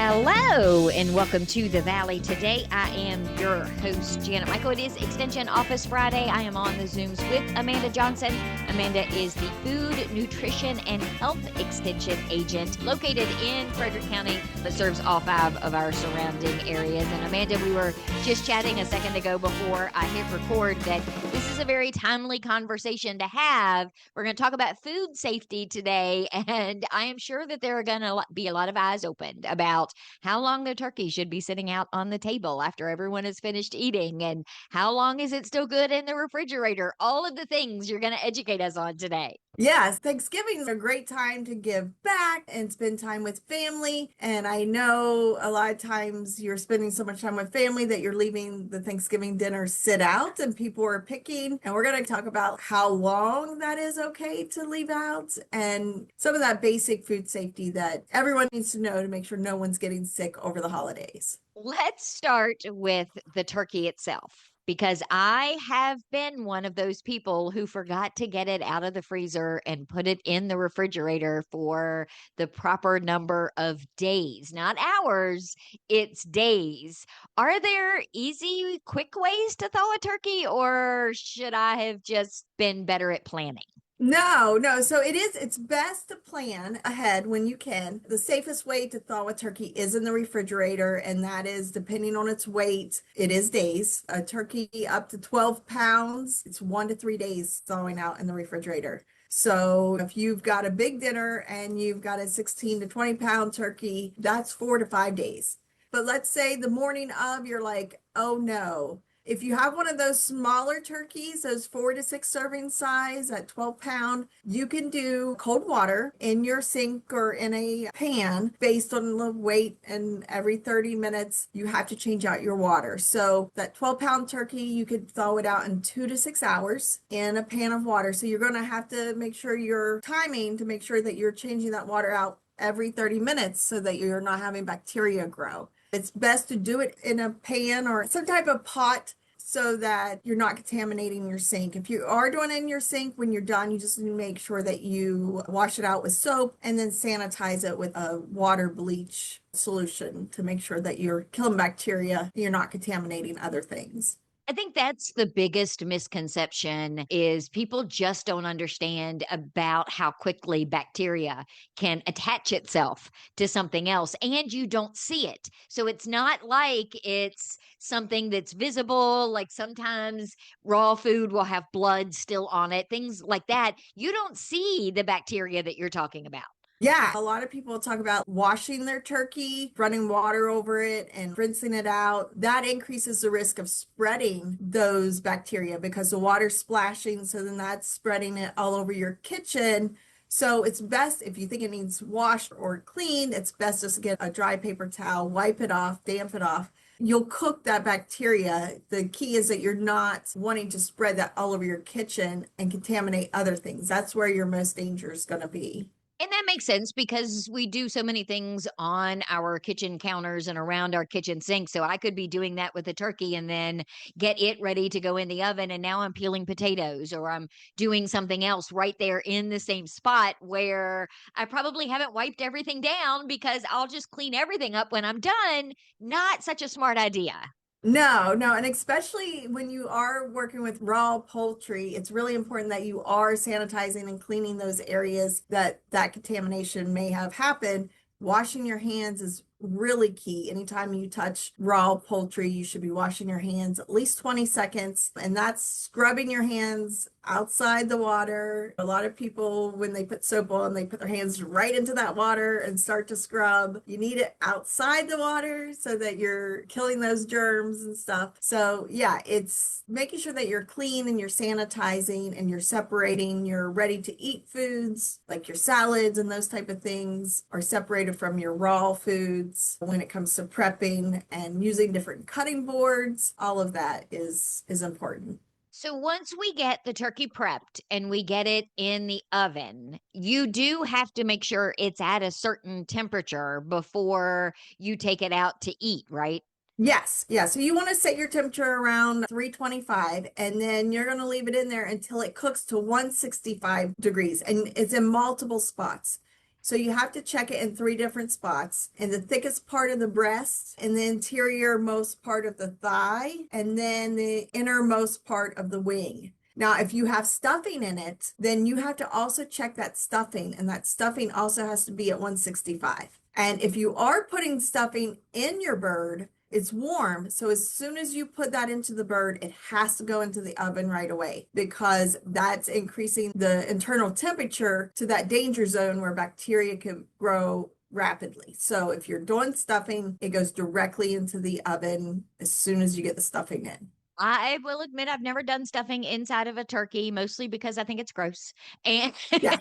Hello and welcome to the Valley. Today I am your host, Janet Michael. It is Extension Office Friday. I am on the Zooms with Amanda Johnson. Amanda is the Food, Nutrition, and Health Extension Agent located in Frederick County, but serves all 5 of our surrounding areas. And Amanda, we were just chatting a second ago before I hit record that this is a very timely conversation to have. We're going to talk about food safety today, and I am sure that there are going to be a lot of eyes opened about how long the turkey should be sitting out on the table after everyone has finished eating, and how long is it still good in the refrigerator? All of the things you're going to educate us on today. Yes, Thanksgiving is a great time to give back and spend time with family. And I know a lot of times you're spending so much time with family that you're leaving the Thanksgiving dinner sit out and people are picking. And we're going to talk about how long that is okay to leave out and some of that basic food safety that everyone needs to know to make sure no one's getting sick over the holidays. Let's start with the turkey itself, because I have been one of those people who forgot to get it out of the freezer and put it in the refrigerator for the proper number of days, not hours, it's days. Are there easy, quick ways to thaw a turkey, or should I have just been better at planning? No. So it's best to plan ahead when you can. The safest way to thaw a turkey is in the refrigerator, and that is depending on its weight, it is days. A turkey up to 12 pounds, it's 1 to 3 days thawing out in the refrigerator. So if you've got a big dinner and you've got a 16 to 20 pound turkey, that's 4 to 5 days. But let's say the morning of, you're like, oh no. If you have one of those smaller turkeys, those 4 to 6 serving size at 12 pound, you can do cold water in your sink or in a pan based on the weight, and every 30 minutes you have to change out your water. So that 12-pound turkey, you could thaw it out in 2 to 6 hours in a pan of water. So you're going to have to make sure you're timing to make sure that you're changing that water out every 30 minutes so that you're not having bacteria grow. It's best to do it in a pan or some type of pot so that you're not contaminating your sink. If you are doing it in your sink, when you're done, you just need to make sure that you wash it out with soap and then sanitize it with a water bleach solution to make sure that you're killing bacteria and you're not contaminating other things. I think that's the biggest misconception, is people just don't understand about how quickly bacteria can attach itself to something else, and you don't see it. So it's not like it's something that's visible. Like sometimes raw food will have blood still on it, things like that. You don't see the bacteria that you're talking about. Yeah, a lot of people talk about washing their turkey, running water over it and rinsing it out. That increases the risk of spreading those bacteria because the water's splashing, so then that's spreading it all over your kitchen. So it's best, if you think it needs washed or cleaned, it's best just to get a dry paper towel, wipe it off, damp it off. You'll cook that bacteria. The key is that you're not wanting to spread that all over your kitchen and contaminate other things. That's where your most danger is going to be. And that makes sense because we do so many things on our kitchen counters and around our kitchen sink. So I could be doing that with a turkey and then get it ready to go in the oven. And now I'm peeling potatoes, or I'm doing something else right there in the same spot where I probably haven't wiped everything down because I'll just clean everything up when I'm done. Not such a smart idea. No. And especially when you are working with raw poultry, it's really important that you are sanitizing and cleaning those areas that contamination may have happened. Washing your hands is really key. Anytime you touch raw poultry, you should be washing your hands at least 20 seconds. And that's scrubbing your hands outside the water. A lot of people, when they put soap on, they put their hands right into that water and start to scrub. You need it outside the water so that you're killing those germs and stuff. So yeah, it's making sure that you're clean and you're sanitizing and you're separating your ready to eat foods, like your salads and those type of things, are separated from your raw foods. When it comes to prepping and using different cutting boards, all of that is important. So once we get the turkey prepped and we get it in the oven, you do have to make sure it's at a certain temperature before you take it out to eat, right? Yes. Yeah. So you want to set your temperature around 325, and then you're going to leave it in there until it cooks to 165 degrees, and it's in multiple spots. So you have to check it in three different spots: in the thickest part of the breast, in the interior-most part of the thigh, and then the innermost part of the wing. Now, if you have stuffing in it, then you have to also check that stuffing, and that stuffing also has to be at 165. And if you are putting stuffing in your bird, it's warm. So as soon as you put that into the bird, it has to go into the oven right away, because that's increasing the internal temperature to that danger zone where bacteria can grow rapidly. So if you're doing stuffing, it goes directly into the oven as soon as you get the stuffing in. I will admit I've never done stuffing inside of a turkey, mostly because I think it's gross. And Yeah.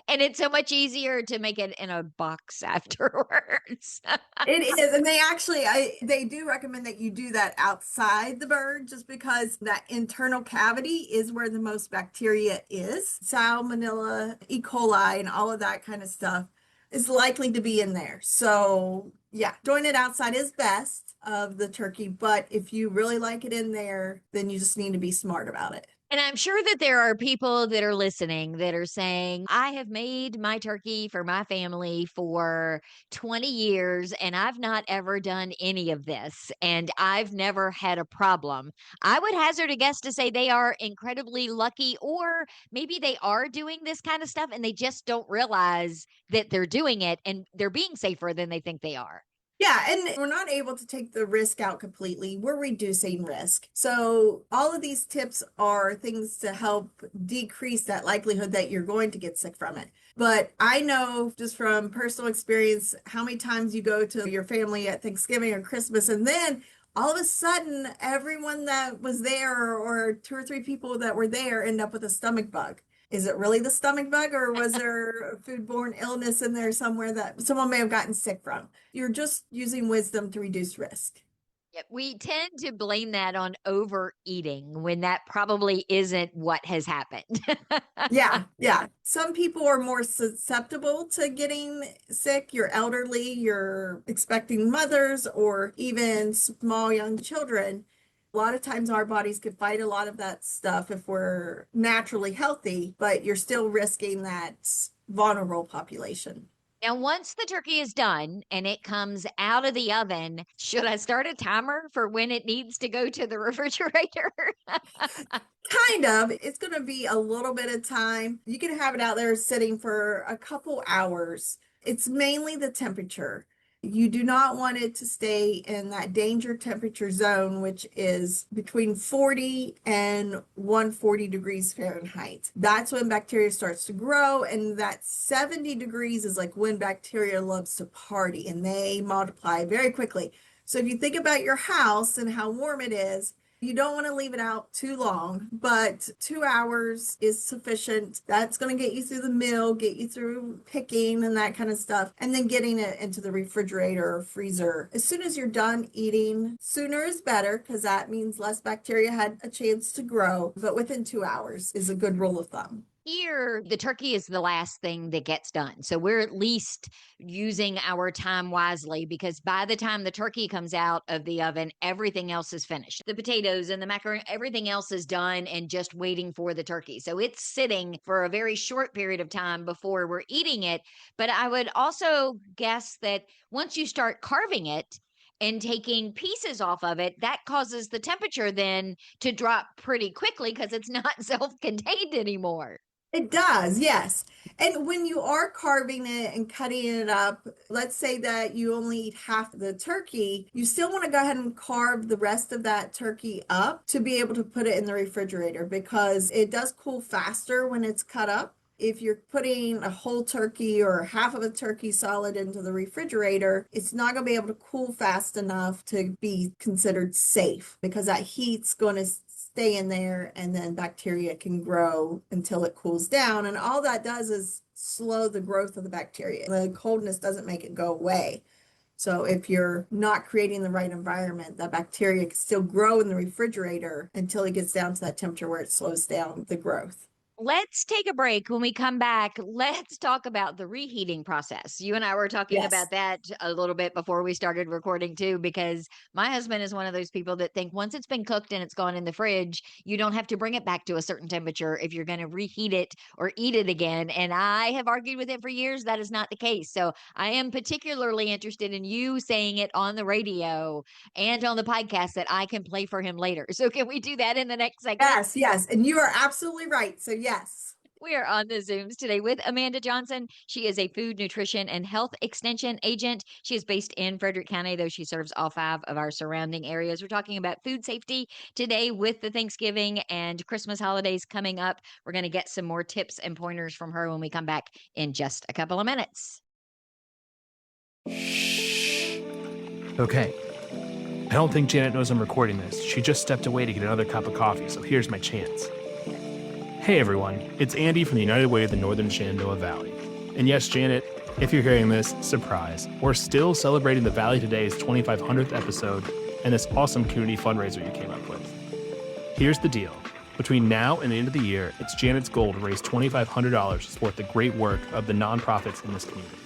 and it's so much easier to make it in a box afterwards. It is, and they do recommend that you do that outside the bird, just because that internal cavity is where the most bacteria is. Salmonella, E. coli, and all of that kind of stuff is likely to be in there. So yeah, doing it outside is best of the turkey, but if you really like it in there, then you just need to be smart about it. And I'm sure that there are people that are listening that are saying, I have made my turkey for my family for 20 years and I've not ever done any of this and I've never had a problem. I would hazard a guess to say they are incredibly lucky, or maybe they are doing this kind of stuff and they just don't realize that they're doing it and they're being safer than they think they are. Yeah, and we're not able to take the risk out completely. We're reducing risk. So all of these tips are things to help decrease that likelihood that you're going to get sick from it. But I know just from personal experience how many times you go to your family at Thanksgiving or Christmas, and then all of a sudden everyone that was there, or two or three people that were there, end up with a stomach bug. Is it really the stomach bug, or was there a foodborne illness in there somewhere that someone may have gotten sick from? You're just using wisdom to reduce risk. Yeah, we tend to blame that on overeating when that probably isn't what has happened. Yeah, yeah. Some people are more susceptible to getting sick. You're elderly, you're expecting mothers, or even small young children. A lot of times our bodies could fight a lot of that stuff if we're naturally healthy, but you're still risking that vulnerable population. Now, once the turkey is done and it comes out of the oven, should I start a timer for when it needs to go to the refrigerator? Kind of. It's going to be a little bit of time. You can have it out there sitting for a couple hours. It's mainly the temperature. You do not want it to stay in that danger temperature zone, which is between 40 and 140 degrees Fahrenheit. That's when bacteria starts to grow, and that 70 degrees is like when bacteria loves to party and they multiply very quickly. So if you think about your house and how warm it is, you don't want to leave it out too long, but 2 hours is sufficient. That's going to get you through the meal, get you through picking and that kind of stuff, and then getting it into the refrigerator or freezer. As soon as you're done eating, sooner is better, because that means less bacteria had a chance to grow, but within 2 hours is a good rule of thumb. Here, the turkey is the last thing that gets done. So we're at least using our time wisely, because by the time the turkey comes out of the oven, everything else is finished. The potatoes and the macaroni, everything else is done and just waiting for the turkey. So it's sitting for a very short period of time before we're eating it. But I would also guess that once you start carving it and taking pieces off of it, that causes the temperature then to drop pretty quickly because it's not self-contained anymore. It does, yes. And when you are carving it and cutting it up, let's say that you only eat half of the turkey, you still want to go ahead and carve the rest of that turkey up to be able to put it in the refrigerator, because it does cool faster when it's cut up. If you're putting a whole turkey or half of a turkey solid into the refrigerator, it's not going to be able to cool fast enough to be considered safe, because that heat's going to stay in there, and then bacteria can grow until it cools down. And all that does is slow the growth of the bacteria. The coldness doesn't make it go away. So if you're not creating the right environment, that bacteria can still grow in the refrigerator until it gets down to that temperature where it slows down the growth. Let's take a break. When we come back, let's talk about the reheating process. You and I were talking Yes. about that a little bit before we started recording too, because my husband is one of those people that think once it's been cooked and it's gone in the fridge, you don't have to bring it back to a certain temperature if you're going to reheat it or eat it again. And I have argued with him for years that is not the case. So I am particularly interested in you saying it on the radio and on the podcast that I can play for him later. So can we do that in the next segment? Yes, yes. And you are absolutely right. So yes. We are on the Zooms today with Amanda Johnson. She is a food, nutrition, and health extension agent. She is based in Frederick County, though she serves all 5 of our surrounding areas. We're talking about food safety today with the Thanksgiving and Christmas holidays coming up. We're going to get some more tips and pointers from her when we come back in just a couple of minutes. Okay. I don't think Janet knows I'm recording this. She just stepped away to get another cup of coffee, so here's my chance. Hey everyone, it's Andy from the United Way of the Northern Shenandoah Valley. And yes, Janet, if you're hearing this, surprise, we're still celebrating the Valley Today's 2500th episode and this awesome community fundraiser you came up with. Here's the deal. Between now and the end of the year, it's Janet's goal to raise $2,500 to support the great work of the nonprofits in this community.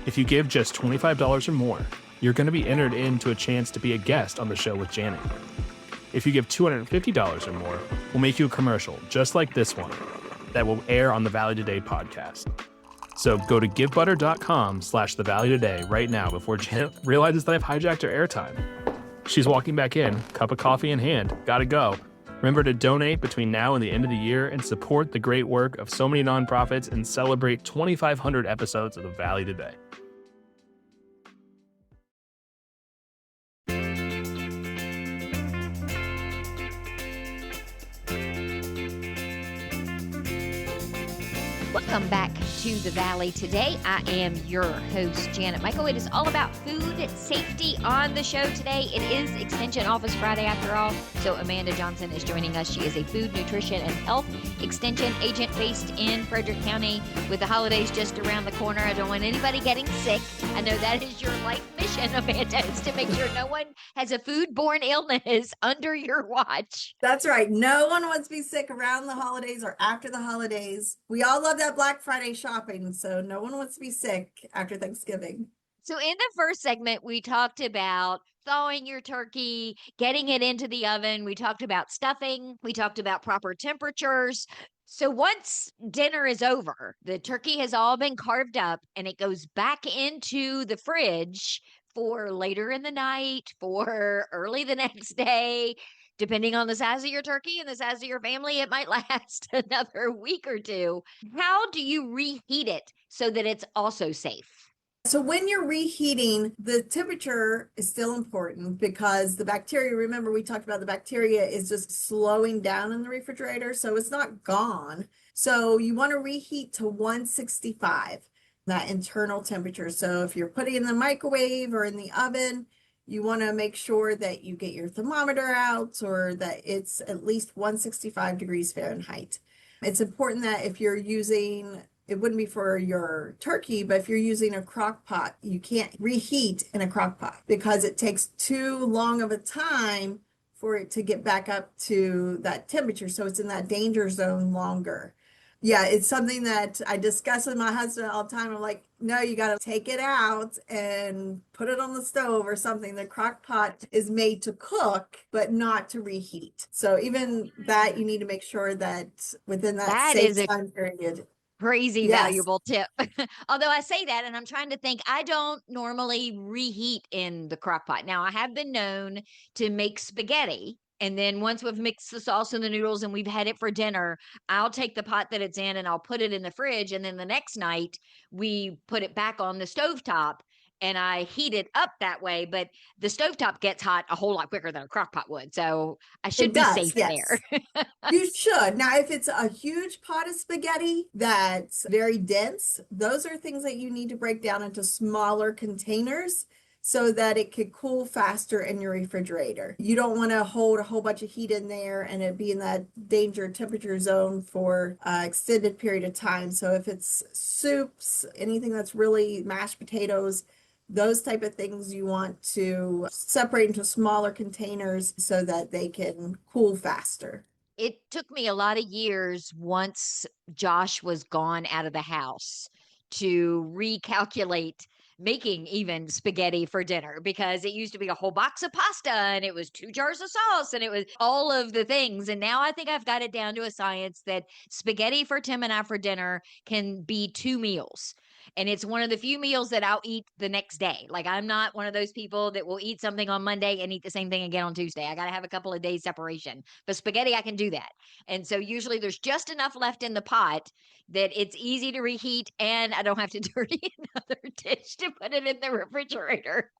If you give just $25 or more, you're going to be entered into a chance to be a guest on the show with Janet. If you give $250 or more, we'll make you a commercial just like this one that will air on the Valley Today podcast. So go to givebutter.com/The Valley Today right now before Janet realizes that I've hijacked her airtime. She's walking back in, cup of coffee in hand, gotta go. Remember to donate between now and the end of the year and support the great work of so many nonprofits and celebrate 2,500 episodes of the Valley Today. Welcome back to the Valley today. I am your host, Janet Michael. It is all about food safety on the show today. It is Extension Office Friday after all. So Amanda Johnson is joining us. She is a food, nutrition, and health extension agent based in Frederick County. With the holidays just around the corner, I don't want anybody getting sick. I know that is your life mission, Amanda, is to make sure no one has a foodborne illness under your watch. That's right. No one wants to be sick around the holidays or after the holidays. We all love that Black Friday shopping, so no one wants to be sick after Thanksgiving. So in the first segment, we talked about thawing your turkey, getting it into the oven. We talked about stuffing. We talked about proper temperatures. So once dinner is over, the turkey has all been carved up and it goes back into the fridge for later in the night, for early the next day. Depending on the size of your turkey and the size of your family, it might last another week or two. How do you reheat it so that it's also safe? So when you're reheating, the temperature is still important because the bacteria, remember we talked about the bacteria is just slowing down in the refrigerator, so it's not gone. So you want to reheat to 165, that internal temperature. So if you're putting it in the microwave or in the oven, you want to make sure that you get your thermometer out or that it's at least 165 degrees Fahrenheit. It's important that if you're using, it wouldn't be for your turkey, but if you're using a crock pot, you can't reheat in a crock pot because it takes too long of a time for it to get back up to that temperature. So it's in that danger zone longer. Yeah, it's something that I discuss with my husband all the time. I'm like, no, you got to take it out and put it on the stove or something. The crock pot is made to cook, but not to reheat. So even that, you need to make sure that within that is safe a time period. crazy Yes. valuable tip. Although I say that and I'm trying to think, I don't normally reheat in the crock pot. Now, I have been known to make spaghetti. And then once we've mixed the sauce and the noodles and we've had it for dinner, I'll take the pot that it's in and I'll put it in the fridge. And then the next night we put it back on the stovetop and I heat it up that way. But the stovetop gets hot a whole lot quicker than a crock pot would. So I should It be does, safe yes. there. You should. Now, if it's a huge pot of spaghetti that's very dense, those are things that you need to break down into smaller containers so that it could cool faster in your refrigerator. You don't want to hold a whole bunch of heat in there and it be in that danger temperature zone for an extended period of time. So if it's soups, anything that's really mashed potatoes, those type of things you want to separate into smaller containers so that they can cool faster. It took me a lot of years once Josh was gone out of the house to recalculate making even spaghetti for dinner, because it used to be a whole box of pasta and it was 2 jars of sauce and it was all of the things. And now I think I've got it down to a science that spaghetti for Tim and I for dinner can be 2 meals. And it's one of the few meals that I'll eat the next day. Like, I'm not one of those people that will eat something on Monday and eat the same thing again on Tuesday. I got to have a couple of days separation. But spaghetti, I can do that. And so usually there's just enough left in the pot that it's easy to reheat and I don't have to dirty another dish to put it in the refrigerator.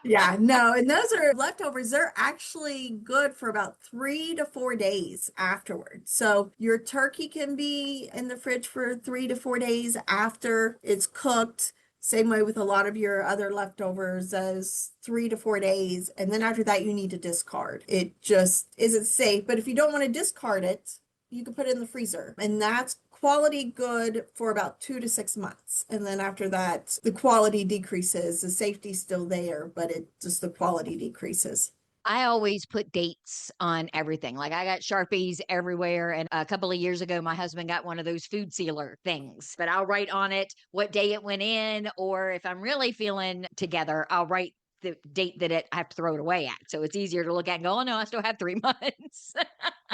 Yeah, no, and those are leftovers. They're actually good for about 3 to 4 days afterwards. So your turkey can be in the fridge for 3 to 4 days after it's cooked. Same way with a lot of your other leftovers, as 3 to 4 days. And then after that, you need to discard. It just isn't safe. But if you don't want to discard it, you can put it in the freezer. And that's quality good for about 2 to 6 months. And then after that, the quality decreases. The safety's still there, but it just the quality decreases. I always put dates on everything. Like, I got Sharpies everywhere. And a couple of years ago, my husband got one of those food sealer things, but I'll write on it what day it went in. Or if I'm really feeling together, I'll write the date that I have to throw it away at. So it's easier to look at and go, oh no, I still have 3 months.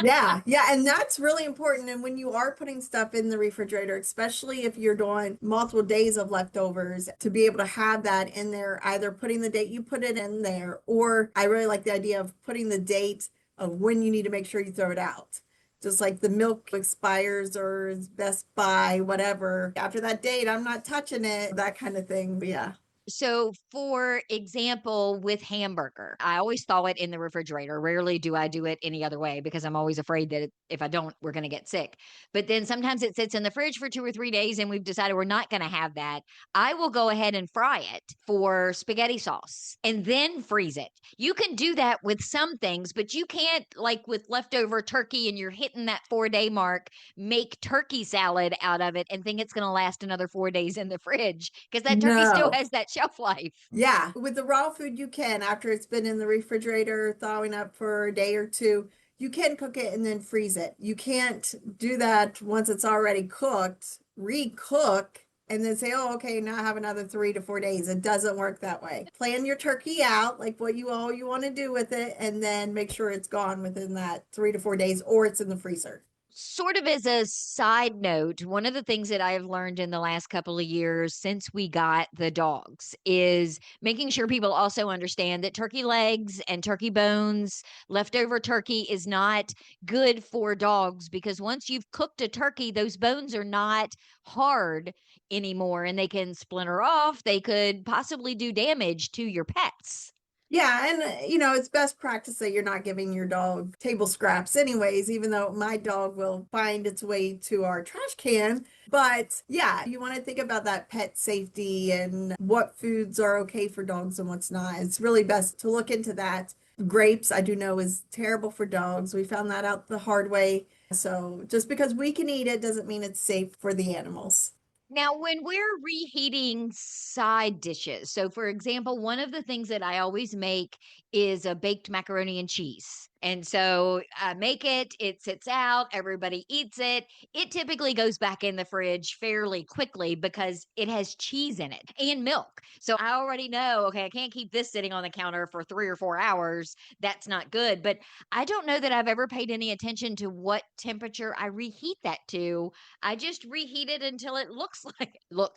Yeah, yeah, and that's really important. And when you are putting stuff in the refrigerator, especially if you're doing multiple days of leftovers, to be able to have that in there, either putting the date you put it in there, or I really like the idea of putting the date of when you need to make sure you throw it out. Just like the milk expires or is best by, whatever. After that date, I'm not touching it, that kind of thing. But yeah. So, for example, with hamburger, I always thaw it in the refrigerator. Rarely do I do it any other way because I'm always afraid that if I don't, we're going to get sick. But then sometimes it sits in the fridge for 2 or 3 days and we've decided we're not going to have that. I will go ahead and fry it for spaghetti sauce and then freeze it. You can do that with some things, but you can't, like with leftover turkey and you're hitting that 4 day mark, make turkey salad out of it and think it's going to last another 4 days in the fridge, because that turkey still No. has that shelf life. Yeah, with the raw food, you can, after it's been in the refrigerator, thawing up for a day or two, you can cook it and then freeze it. You can't do that once it's already cooked, recook, and then say, oh, okay, now I have another 3 to 4 days. It doesn't work that way. Plan your turkey out, like what you all you want to do with it, and then make sure it's gone within that 3 to 4 days, or it's in the freezer. Sort of as a side note, one of the things that I've learned in the last couple of years since we got the dogs is making sure people also understand that turkey legs and turkey bones, leftover turkey, is not good for dogs, because once you've cooked a turkey, those bones are not hard anymore and they can splinter off. They could possibly do damage to your pets. Yeah, and it's best practice that you're not giving your dog table scraps anyways, even though my dog will find its way to our trash can. But yeah, you want to think about that pet safety and what foods are okay for dogs and what's not. It's really best to look into that. Grapes, I do know, is terrible for dogs. We found that out the hard way. So just because we can eat it doesn't mean it's safe for the animals. Now, when we're reheating side dishes, so for example, one of the things that I always make is a baked macaroni and cheese. And so I make it, it sits out, everybody eats it. It typically goes back in the fridge fairly quickly because it has cheese in it and milk. So I already know, okay, I can't keep this sitting on the counter for 3 or 4 hours. That's not good. But I don't know that I've ever paid any attention to what temperature I reheat that to. I just reheat it until it looks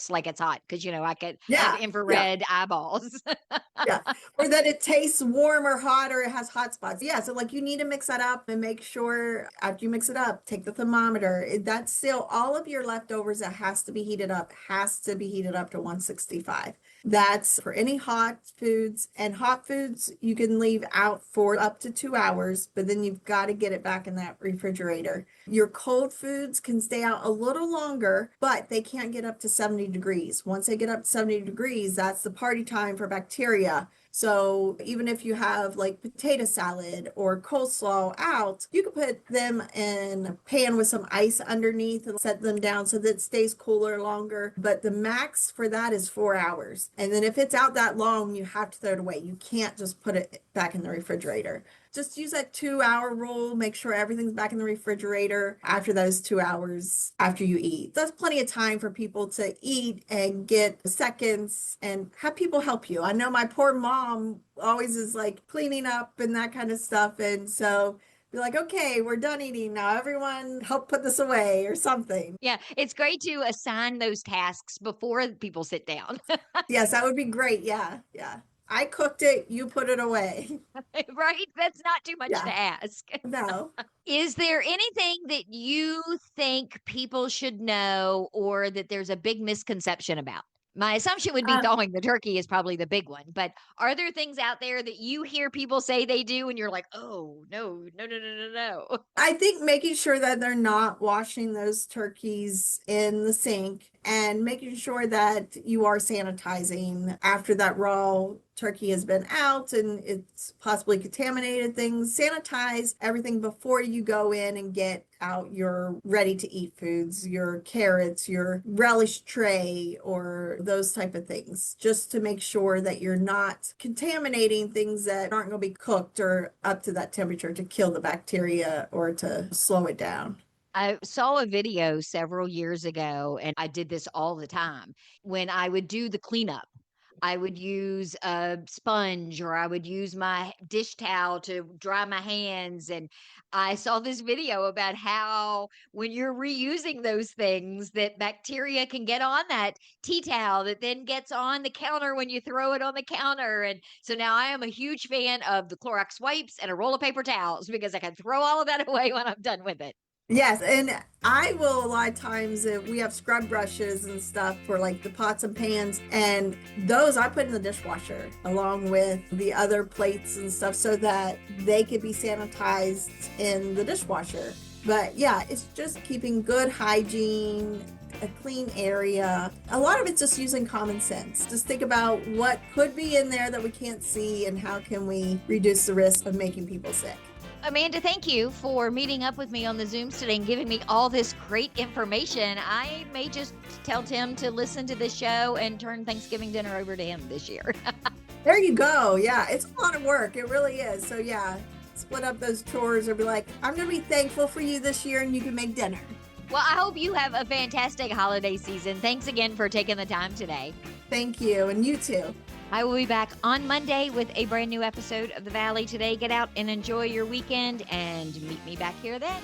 like it's hot, because I have Yeah, yeah. infrared eyeballs. Yeah. Or that it tastes warm or hot, or it has hot spots. Yeah. So like you need to mix that up and make sure after you mix it up, take the thermometer. That's still all of your leftovers that has to be heated up, has to be heated up to 165. That's for any hot foods, and hot foods you can leave out for up to 2 hours, but then you've got to get it back in that refrigerator. Your cold foods can stay out a little longer, but they can't get up to 70 degrees. Once they get up to 70 degrees, that's the party time for bacteria. So even if you have like potato salad or coleslaw out, you can put them in a pan with some ice underneath and set them down so that it stays cooler longer. But the max for that is 4 hours. And then if it's out that long, you have to throw it away. You can't just put it back in the refrigerator. Just use that 2-hour rule. Make sure everything's back in the refrigerator after those 2 hours after you eat. That's plenty of time for people to eat and get seconds and have people help you. I know my poor mom always is like cleaning up and that kind of stuff. And so be like, okay, we're done eating now. Everyone help put this away or something. Yeah, it's great to assign those tasks before people sit down. Yes, that would be great. Yeah. Yeah. I cooked it. You put it away. Right? That's not too much Yeah. to ask. No. Is there anything that you think people should know or that there's a big misconception about? My assumption would be Uh, thawing the turkey is probably the big one, but are there things out there that you hear people say they do and you're like, oh, no, no, no, no, no, no? I think making sure that they're not washing those turkeys in the sink and making sure that you are sanitizing after that raw turkey has been out and it's possibly contaminated things. Sanitize everything before you go in and get out your ready to eat foods, your carrots, your relish tray, or those type of things, just to make sure that you're not contaminating things that aren't going to be cooked or up to that temperature to kill the bacteria or to slow it down. I saw a video several years ago, and I did this all the time. When I would do the cleanup, I would use a sponge or I would use my dish towel to dry my hands. And I saw this video about how when you're reusing those things, that bacteria can get on that tea towel that then gets on the counter when you throw it on the counter. And so now I am a huge fan of the Clorox wipes and a roll of paper towels because I can throw all of that away when I'm done with it. Yes, and I will a lot of times we have scrub brushes and stuff for like the pots and pans, and those I put in the dishwasher along with the other plates and stuff so that they could be sanitized in the dishwasher. But yeah, it's just keeping good hygiene, a clean area. A lot of it's just using common sense. Just think about what could be in there that we can't see and how can we reduce the risk of making people sick. Amanda, thank you for meeting up with me on the Zooms today and giving me all this great information. I may just tell Tim to listen to the show and turn Thanksgiving dinner over to him this year. There you go. Yeah, it's a lot of work. It really is. So yeah, split up those chores or be like, I'm going to be thankful for you this year and you can make dinner. Well, I hope you have a fantastic holiday season. Thanks again for taking the time today. Thank you. And you too. I will be back on Monday with a brand new episode of The Valley Today. Get out and enjoy your weekend and meet me back here then.